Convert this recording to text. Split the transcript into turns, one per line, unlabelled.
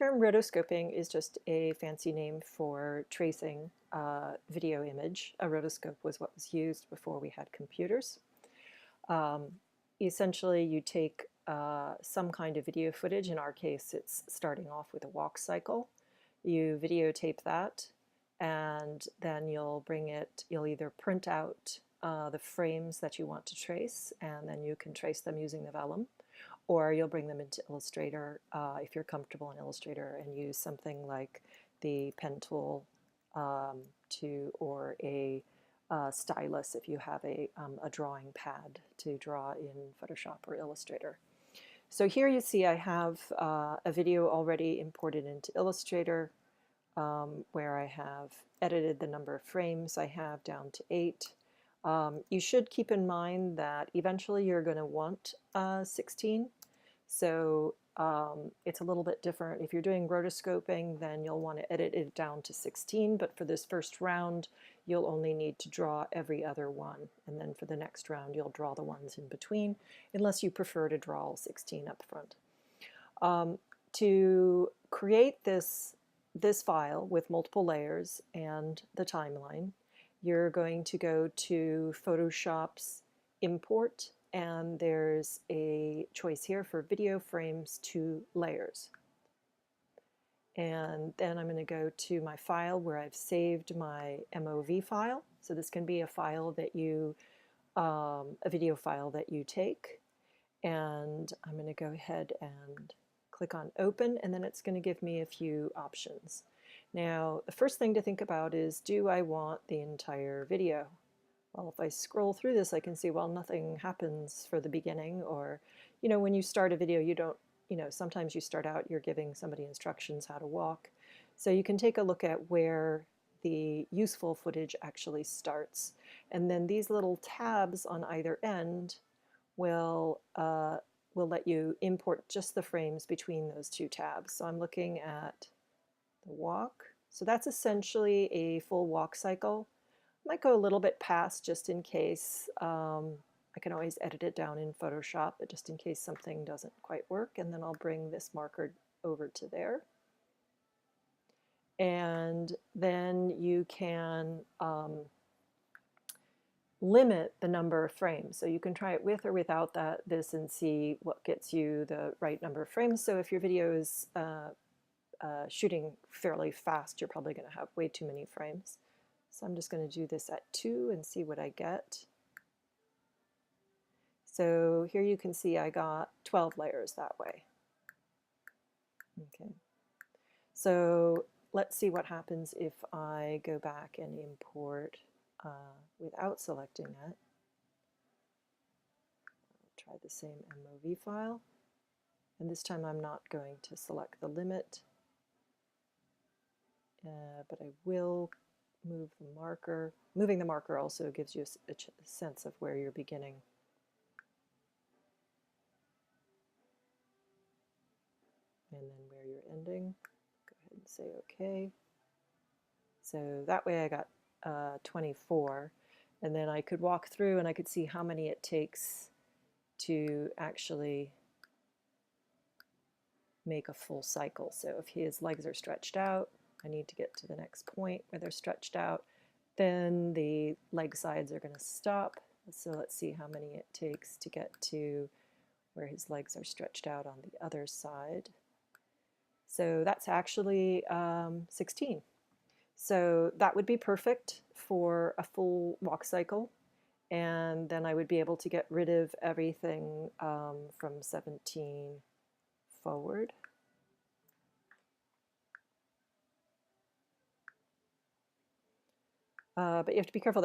The term rotoscoping is just a fancy name for tracing video image. A rotoscope was what was used before we had computers. Essentially, you take some kind of video footage. In our case, it's starting off with a walk cycle. You videotape that, and then you'll either print out the frames that you want to trace, and then you can trace them using the vellum, or you'll bring them into Illustrator if you're comfortable in Illustrator and use something like the pen tool or a stylus if you have a drawing pad to draw in Photoshop or Illustrator. So here you see I have a video already imported into Illustrator where I have edited the number of frames I have down to 8. You should keep in mind that eventually you're going to want 16. So it's a little bit different. If you're doing rotoscoping, then you'll want to edit it down to 16, but for this first round, you'll only need to draw every other one. And then for the next round, you'll draw the ones in between, unless you prefer to draw all 16 up front. To create this file with multiple layers and the timeline, you're going to go to Photoshop's Import, and there's a choice here for video frames to layers. And then I'm going to go to my file where I've saved my MOV file. So this can be a file that you, a video file that you take. And I'm going to go ahead and click on Open, and then it's going to give me a few options. Now, the first thing to think about is, do I want the entire video? Well, if I scroll through this, I can see, well, nothing happens for the beginning, or, when you start a video, you don't, sometimes you start out, you're giving somebody instructions how to walk. So you can take a look at where the useful footage actually starts. And then these little tabs on either end will let you import just the frames between those two tabs. So I'm looking at the walk. So that's essentially a full walk cycle. Might go a little bit past just in case. I can always edit it down in Photoshop, but just in case something doesn't quite work, and then I'll bring this marker over to there. And then you can limit the number of frames. So you can try it with or without this and see what gets you the right number of frames. So if your video is shooting fairly fast, you're probably going to have way too many frames. So I'm just going to do this at 2 and see what I get. So here you can see I got 12 layers that way. Okay. So let's see what happens if I go back and import without selecting it. I'll try the same MOV file. And this time I'm not going to select the limit, but I will move the marker. Moving the marker also gives you a sense of where you're beginning. And then where you're ending. Go ahead and say OK. So that way I got 24. And then I could walk through and I could see how many it takes to actually make a full cycle. So if his legs are stretched out, I need to get to the next point where they're stretched out. Then the leg sides are going to stop. So let's see how many it takes to get to where his legs are stretched out on the other side. So that's actually 16. So that would be perfect for a full walk cycle. And then I would be able to get rid of everything from 17 forward. But you have to be careful.